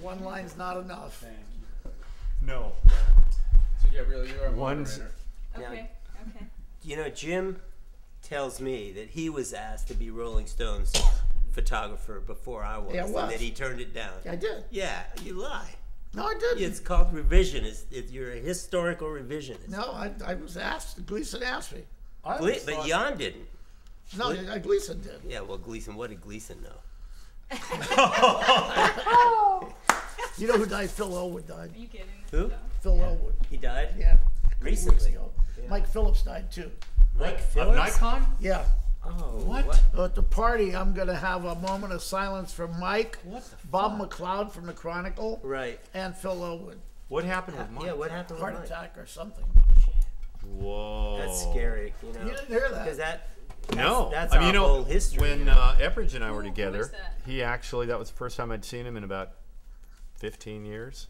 one line's not enough. Thank you. No. So yeah, really, you're a One's- moderator. Okay. Okay. You know, Jim tells me that he was asked to be Rolling Stone's photographer before I was, Yeah, I was. and that he turned it down. I did. Yeah, you lie. No, I didn't. It's called revisionist. You're a historical revisionist. No, I was asked. Gleason asked me. I always But thought- Jan didn't. No, Gleason did. Yeah, well, Gleason, what did Gleason know? You know who died? Phil Elwood died. Are you kidding? Who? Phil Elwood. He died? Yeah. A couple Recently. weeks ago. Mike Phillips died too. Mike Of Phillips? Nikon? Yeah. Oh, What? At the party, I'm going to have a moment of silence for Mike, What the Bob fuck? McLeod from the Chronicle, Right. and Phil Elwood. What happened with Mike? Yeah, what happened Heart with Mike? attack or something. Whoa. That's scary, you know. You didn't hear Because that? No, that's I mean, our you know, whole history. when Epridge and I were Who together, was that? he actually, that was the first time I'd seen him in about 15 years.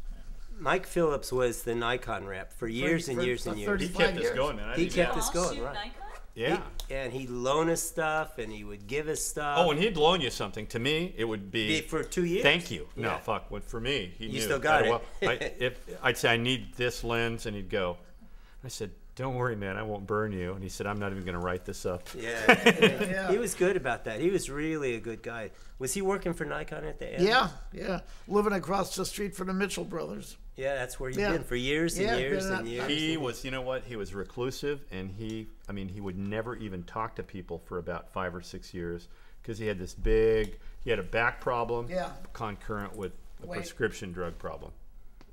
Mike Phillips was the Nikon rep for years and for- years for and years. 30 He 35 kept us years. going, man. I He didn't kept even- us All going, shoot right. Nikon? Yeah. And he'd loan us stuff, and he would give us stuff. Oh, and he'd loan you something. To me, it would be for 2 years. thank you. Yeah. No, fuck. What for me? He knew. still got it. Well, if I'd say I need this lens, and he'd go. I said, "Don't worry, man. I won't burn you." And he said, "I'm not even going to write this up." Yeah. Yeah. He was good about that. He was really a good guy. Was he working for Nikon at the end? Yeah. Living across the street from the Mitchell brothers. Yeah, that's where you've Yeah. been for years and Yeah, years been and at- years. He was, you know what? He was reclusive, and he would never even talk to people for about 5 or 6 years because he had this he had a back problem, Yeah. concurrent with a Wait. prescription drug problem.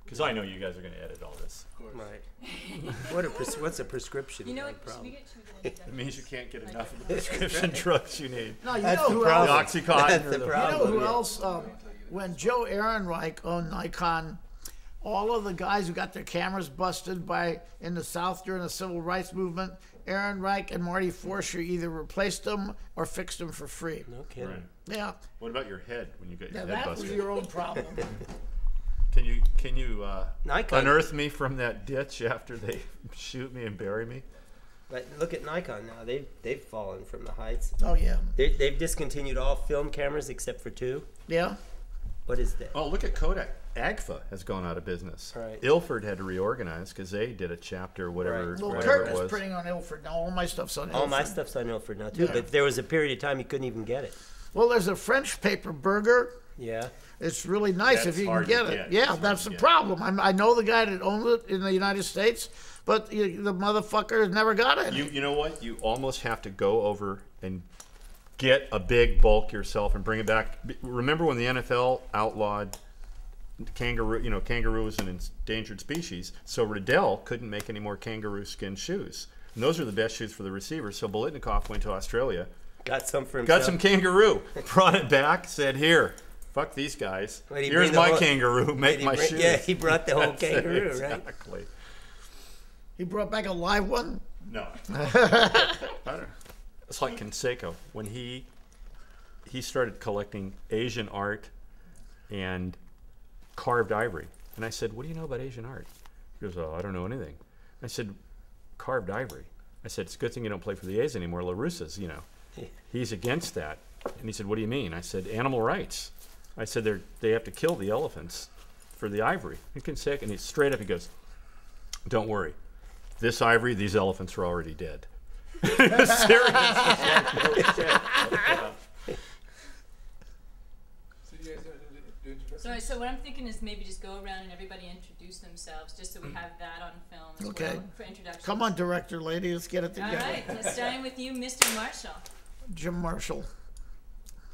Because I know you guys are going to edit all this. Right. What's a prescription? You know drug what? problem? Should we get It means you can't get enough of the prescription drugs you need. No, you That's know the who problem. else? The Oxycontin. That's or the the- You problem. know who yeah. else? When Joe Ehrenreich owned Nikon, all of the guys who got their cameras busted in the South during the Civil Rights Movement, Ehrenreich and Marty Forscher either replaced them or fixed them for free. No kidding. Right. Yeah, What about your head when you got your now head that was busted? your own problem. Can you Nikon. unearth me from that ditch after they shoot me and bury me? But look at Nikon now. They've fallen from the heights. Oh yeah, They've discontinued all film cameras except for 2. yeah. What is that? Oh, look at Kodak. AGFA has gone out of business. Right. Ilford had to reorganize because they did a chapter, whatever, Right. Well, whatever Kurt it is was. printing on Ilford now. All my stuff's on Ilford. All my stuff's on Ilford now too. Yeah. But there was a period of time you couldn't even get it. Well, there's a French paper burger. Yeah. It's really nice That's if you can hard to get it. get. Yeah, That's that's hard the to get. problem. I know the guy that owns it in the United States, but the motherfucker has never got it. You know what? You almost have to go over and get a big bulk yourself and bring it back. Remember when the NFL outlawed kangaroo? You know, kangaroo was an endangered species, so Riddell couldn't make any more kangaroo skin shoes. And those are the best shoes for the receivers. So Bolitnikov went to Australia, Got some for himself. got some kangaroo, brought it back, said, "Here, fuck these guys. Wait, he Here's bring the my whole- kangaroo. Make my shoes." Yeah, he brought the whole That's it, kangaroo, right? Exactly. He brought back a live one. No. It's like Canseco when he started collecting Asian art and carved ivory. And I said, "What do you know about Asian art?" He goes, "Oh, I don't know anything." I said, "Carved ivory." I said, "It's a good thing you don't play for the A's anymore. La Russa's, you know, he's against that." And he said, "What do you mean?" I said, "Animal rights." I said, they have to kill the elephants for the ivory. And Canseco, and he straight up, he goes, "Don't worry. This ivory, these elephants are already dead." Serious. So you guys do introductions? So what I'm thinking is maybe just go around and everybody introduce themselves, just so we have that on film as Okay. well for introductions. Come on, director lady, let's get it All together. right, so starting with you, Mr. Marshall. Jim Marshall.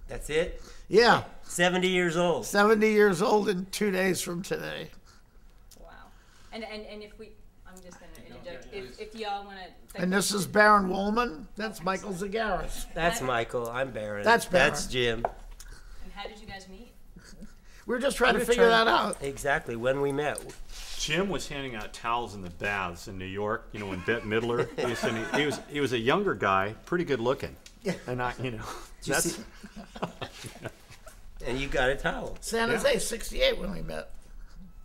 That's it. Yeah, 70 years old. 70 years old in 2 days from today. Wow. And if we, I'm just going to interject. If y'all want to. And this is Baron Wolman. That's Michael Zagaris. That's Michael. I'm Baron. That's Baron. That's Jim. And how did you guys meet? We were just trying to We're figure trying- that out. Exactly. When we met. Jim was handing out towels in the baths in New York. You know, when Bette Midler, he was a younger guy, pretty good looking. Yeah. And I, you that's see- And you got a towel. San Jose, 68 when we met.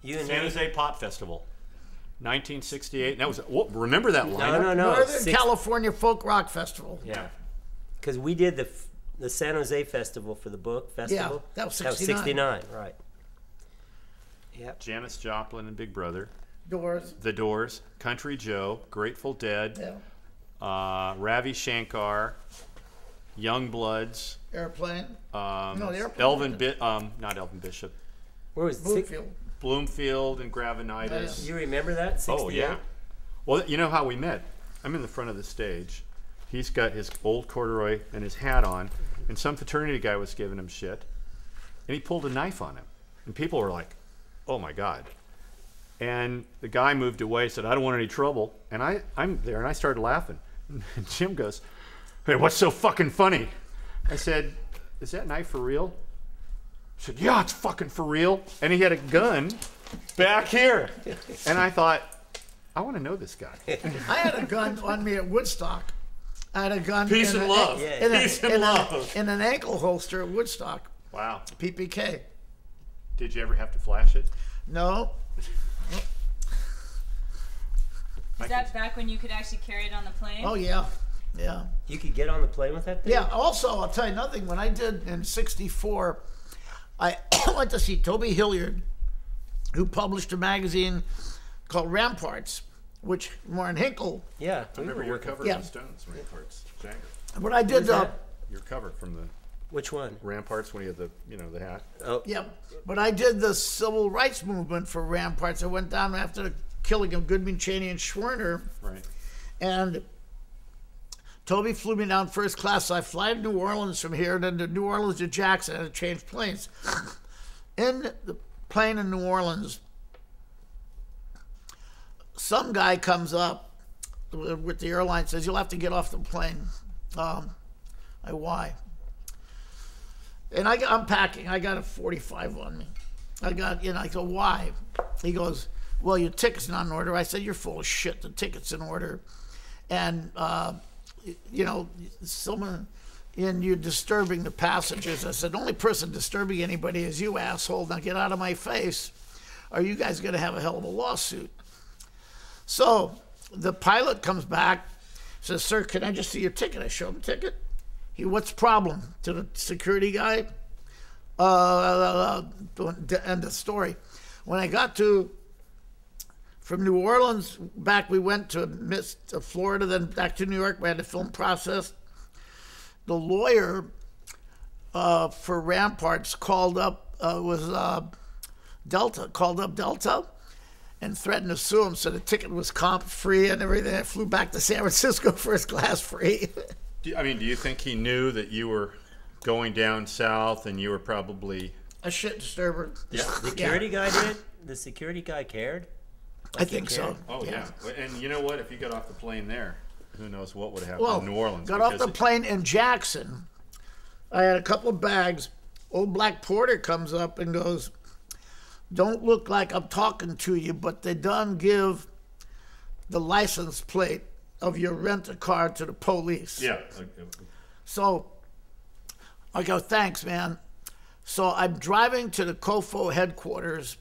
You and San me. Jose Pop Festival, 1968. That was remember that lineup? No, no, no. Northern California Folk Rock Festival. Yeah. Because we did the San Jose Festival for the book festival. Yeah, that was 69. 69, right. Yep. Janis Joplin and Big Brother, Doors. The Doors, Country Joe, Grateful Dead, Yeah. Ravi Shankar, Young Bloods, Airplane. No, the Airplane. not Elvin Bishop, Where was Bloomfield. Bloomfield and Gravenitis. You remember that? 68? Oh yeah. Well, you know how we met? I'm in the front of the stage. He's got his old corduroy and his hat on, and some fraternity guy was giving him shit, and he pulled a knife on him, and people were like, "Oh my God!" And the guy moved away, said, "I don't want any trouble," and I'm there, and I started laughing. And Jim goes, "Hey, what's so fucking funny?" I said, "Is that knife for real?" He said, "Yeah, it's fucking for real." And he had a gun back here, and I thought, I want to know this guy. I had a gun on me at Woodstock. I had a gun. Peace and love. Peace and love. In an ankle holster at Woodstock. Wow. PPK. Did you ever have to flash it? No. Is that back when you could actually carry it on the plane? Oh yeah. Yeah. You could get on the plane with that thing? Yeah. Also, I'll tell you another thing. When I did in '64, I went to see Toby Hilliard, who published a magazine called Ramparts, which Warren Hinkle. Yeah. I remember your cover Yeah. of the Stones, Ramparts, Jagger. But I did Your cover from the Which one? Ramparts when he had the hat. Oh. yeah. But I did the civil rights movement for Ramparts. I went down after the killing of Goodman, Cheney, and Schwerner. Right. And Toby flew me down first class. So I fly to New Orleans from here, then to New Orleans to Jackson, and I changed planes. In the plane in New Orleans, some guy comes up with the airline, says, "You'll have to get off the plane." Why? And I'm packing. I got a 45 on me. I go, "Why?" He goes, "Well, your ticket's not in order." I said, "You're full of shit. The ticket's in order." And, someone, and you're disturbing the passengers. I said, "The only person disturbing anybody is you, asshole. Now get out of my face. Or you guys going to have a hell of a lawsuit." So the pilot comes back, says, "Sir, can I just see your ticket?" I show him the ticket. "What's the problem?" To the security guy. End of story. When I got from New Orleans back, we went to Florida, then back to New York. We had the film process. The lawyer for Ramparts called up, Delta, and threatened to sue him, so the ticket was comp free and everything. I flew back to San Francisco first class free. Do you think he knew that you were going down south and you were probably A shit disturber. Yeah. The security guy did? The security guy cared? I think so. Oh yeah. And you know what? If you got off the plane there, who knows what would have happened Well, in New Orleans? got off because the plane in Jackson. I had a couple of bags. Old black porter comes up and goes, "Don't look like I'm talking to you, but they done give the license plate of your rent-a-car to the police." Yeah. So I go, "Thanks, man." So I'm driving to the COFO headquarters.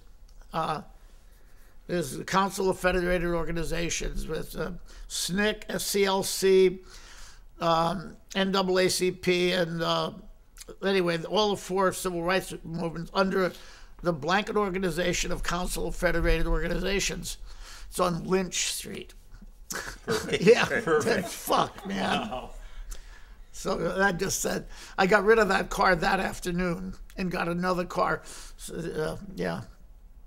There's the Council of Federated Organizations with SNCC, SCLC, NAACP, and anyway, all the four civil rights movements under the blanket organization of Council of Federated Organizations. It's on Lynch Street. Perfect. Yeah. Perfect. Fuck, man. Wow. So I just said, I got rid of that car that afternoon and got another car. So, yeah.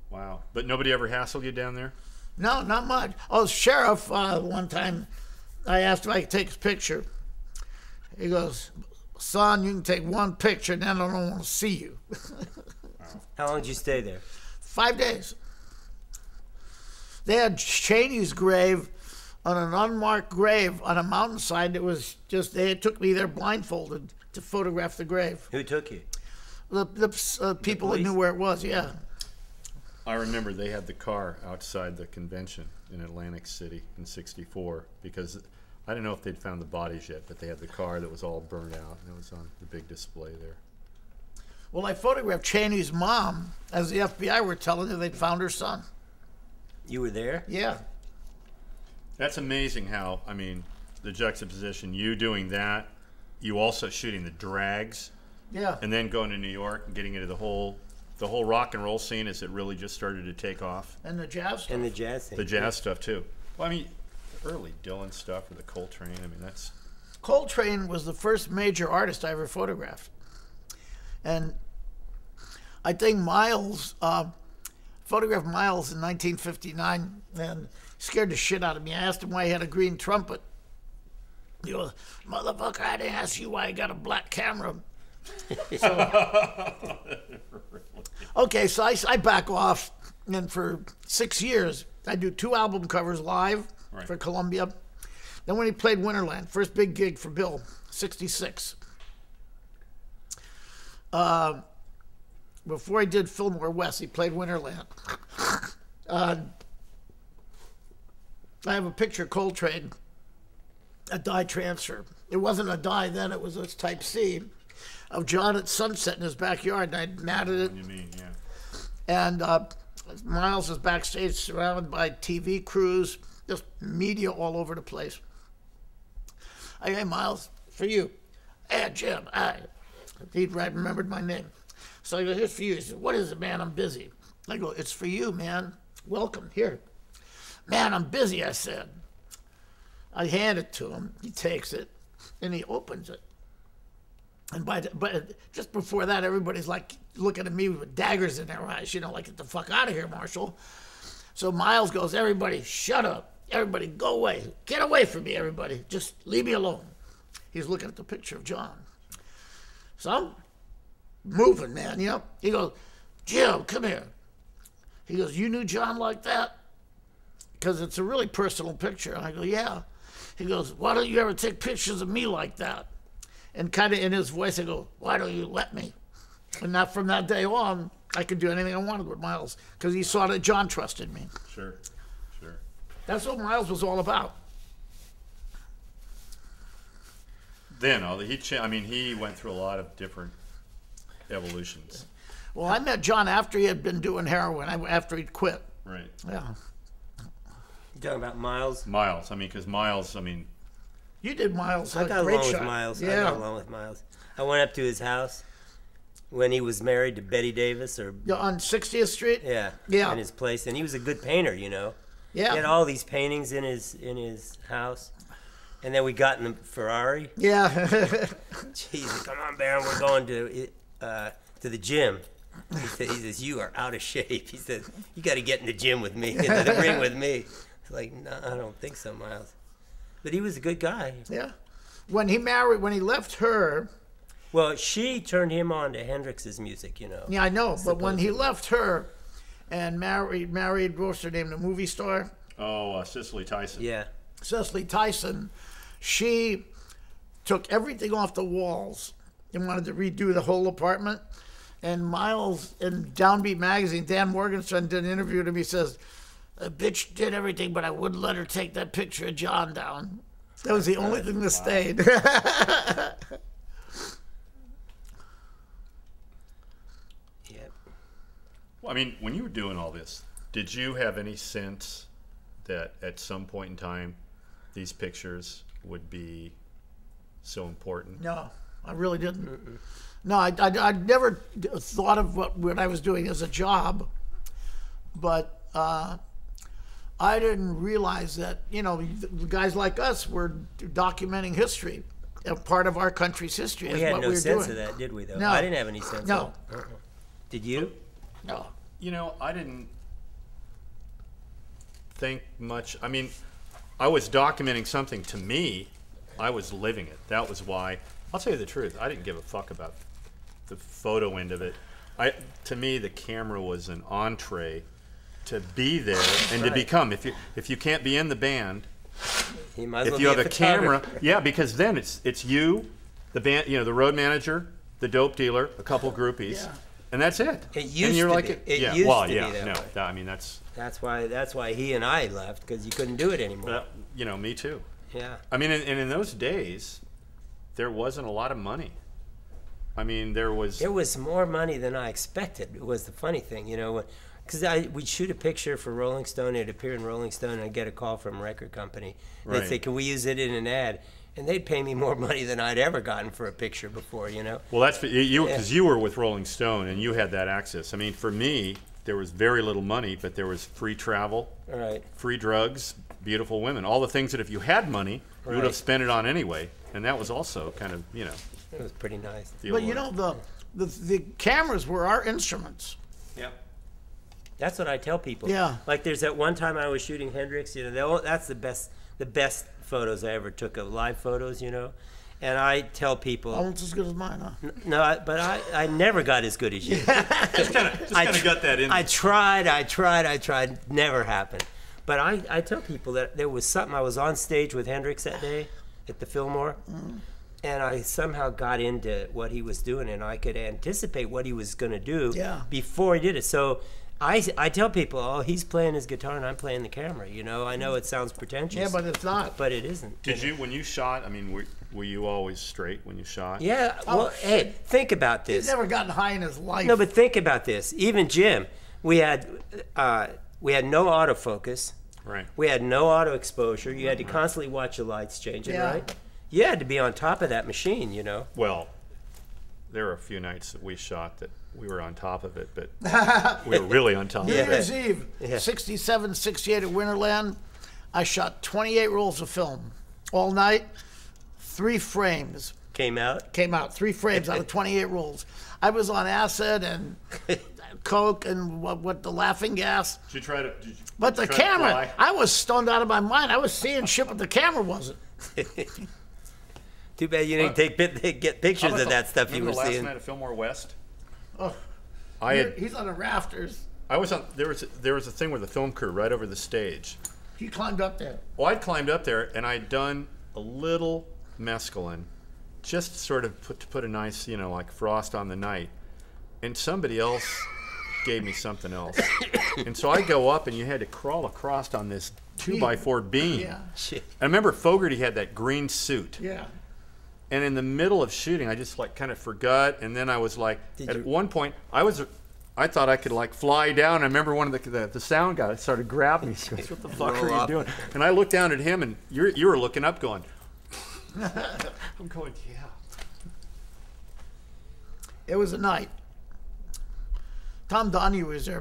Wow. But nobody ever hassled you down there? No, not much. Oh, sheriff, one time, I asked if I could take his picture. He goes, "Son, you can take one picture and then I don't want to see you." How long did you stay there? 5 days. They had Cheney's grave on an unmarked grave on a mountainside. It was just, they took me there blindfolded to photograph the grave. Who took you? The people that police? knew where it was, yeah. I remember they had the car outside the convention in Atlantic City in '64 because I don't know if they'd found the bodies yet, but they had the car that was all burned out and it was on the big display there. Well, I photographed Cheney's mom as the FBI were telling her they'd found her son. You were there? Yeah. That's amazing how, the juxtaposition, you doing that, you also shooting the drags, Yeah. and then going to New York and getting into the whole the whole rock and roll scene as it really just started to take off. And the jazz stuff. And the jazz thing. The jazz stuff too. Well, I mean, early Dylan stuff or the Coltrane. I mean, that's. Coltrane was the first major artist I ever photographed, and I think Miles photographed Miles in 1959, and scared the shit out of me. I asked him why he had a green trumpet. He goes, "Motherfucker, I didn't ask you why you got a black camera." Okay, so I back off, and for 6 years I do 2 album covers live for Columbia. Then when he played Winterland, first big gig for Bill, 66. Before he did Fillmore West, he played Winterland. I have a picture of Coltrane, a dye transfer. It wasn't a dye then, it was a Type C, of John at sunset in his backyard, and I matted it. What do you mean, yeah. And Miles is backstage surrounded by TV crews, just media all over the place. Hey, Miles, for you. Hey, Jim, he remembered my name. So I go, here's for you. He said, what is it, man? I'm busy. I go, it's for you, man. Welcome, here. Man, I'm busy, I said. I hand it to him. He takes it, and he opens it. And but just before that, everybody's like looking at me with daggers in their eyes, you know, like, get the fuck out of here, Marshall. So Miles goes, everybody, shut up. Everybody, go away. Get away from me, everybody. Just leave me alone. He's looking at the picture of John. So I'm moving, man, you know. He goes, Jim, come here. He goes, you knew John like that? Because it's a really personal picture. And I go, yeah. He goes, why don't you ever take pictures of me like that? And kind of in his voice, I go, why don't you let me? And not from that day on, I could do anything I wanted with Miles, because he saw that John trusted me. Sure, sure. That's what Miles was all about. Then, he went through a lot of different evolutions. Well, I met John after he had been doing heroin, after he'd quit. Right. Yeah. You talking about Miles? Miles, because Miles, You did Miles. I got great along shot. with Miles. Yeah. I got along with Miles. I went up to his house when he was married to Betty Davis, or Yeah, on 60th Street? yeah, Yeah. in his place, and he was a good painter, you know. Yeah. He had all these paintings in his house, and then we got in the Ferrari. Yeah. Jesus, come on, Baron, we're going to the gym. He says, you are out of shape. He says, you got to get in the gym with me, into the ring with me. It's like, no, I don't think so, Miles. But he was a good guy. Yeah. When he left her, Well, she turned him on to Hendrix's music, you know. yeah, I know, but when he Supposedly. left her and married, what's her name, the movie star? Cicely Tyson. Yeah. Cicely Tyson, she took everything off the walls and wanted to redo the whole apartment. And Miles, in Downbeat magazine, Dan Morgenstern did an interview with him. He says, a bitch did everything, but I wouldn't let her take that picture of John down. That was the only thing that stayed. Yeah. Well, when you were doing all this, did you have any sense that at some point in time these pictures would be so important? No, I really didn't. No, I never thought of what I was doing as a job, but I didn't realize that, guys like us were documenting history. A part of our country's history We is had what no we were sense doing. of that, did we, though? No. I didn't have any sense No. of it. Did you? No. I didn't think much. I was documenting something. To me, I was living it. That was why. I'll tell you the truth. I didn't give a fuck about the photo end of it. To me, the camera was an entree to be there and to Right. become. If you can't be in the band, He might as if well you be have a camera, photographer. yeah, because then it's you, the band, the road manager, the dope dealer, a couple groupies, Yeah. and that's it. It and used you're to like be. It yeah, used well, to be yeah, that no, way. that's That's why he and I left, because you couldn't do it anymore. me too. Yeah. And in those days, there wasn't a lot of money. There was more money than I expected. It was the funny thing, because we'd shoot a picture for Rolling Stone, it'd appear in Rolling Stone, and I'd get a call from a record company. And Right. they'd say, can we use it in an ad? and they'd pay me more money than I'd ever gotten for a picture before, you know. Well, that's you because you were with Rolling Stone and you had that access. I mean, for me, there was very little money, but there was free travel, Right. free drugs, beautiful women, all the things that if you had money, you would have Right. spent it on anyway. And that was also kind of, you know. It was pretty nice. the But you allure. know, the cameras were our instruments. Yeah. That's what I tell people. Yeah. Like there's that one time I was shooting Hendrix, you know, that's the best photos I ever took of live photos, you know. And I tell people, Almost as good as mine, huh? no, but I never got as good as you. Just kind of got that in. I tried, never happened. But I tell people that there was something, I was on stage with Hendrix that day at the Fillmore, and I somehow got into what he was doing, and I could anticipate what he was going to do Yeah. before he did it. So I tell people, oh, he's playing his guitar and I'm playing the camera. You know, I know it sounds pretentious. Yeah, but it's not. but it isn't. Did you, when you shot, I mean, were you always straight when you shot? Yeah, well, hey, think about He's this. never gotten high in his life. No, but think about this. Even Jim, we had no autofocus. Right. We had no auto exposure. You had to constantly watch the lights changing, Yeah. right? You had to be on top of that machine, you know. Well, there were a few nights that we shot that we were on top of it, but we were really on top New of Year's it. Eve, Yeah. 67, 68 at Winterland. I shot 28 rolls of film all night, 3 frames. Came out. Came out 3 frames out of 28 rolls. I was on acid and coke and what the laughing gas. Did you try to? Did you, But did the you try to camera, fly? I was stoned out of my mind. I was seeing shit, but the camera wasn't. Too bad you didn't get pictures of that stuff you Remember were the last seeing. night at Fillmore West? Oh, I had. he's on the rafters. I was on. There was a thing with the film crew right over the stage. He climbed up there. Well, I'd climbed up there and I'd done a little mescaline, just sort of to put a nice, you know, like frost on the night. And somebody else gave me something else. And so I go up and you had to crawl across on this 2x4 beam. Yeah, Shit. I remember Fogarty had that green suit. yeah. And in the middle of shooting, I just like kind of forgot. And then I was like, at one point, I thought I could like fly down. I remember one of the sound guys started grabbing me. He goes, "What the fuck are Roll you up. doing?" And I looked down at him, and you were looking up, going, "I'm going, yeah." It was a night. Tom Donahue was there.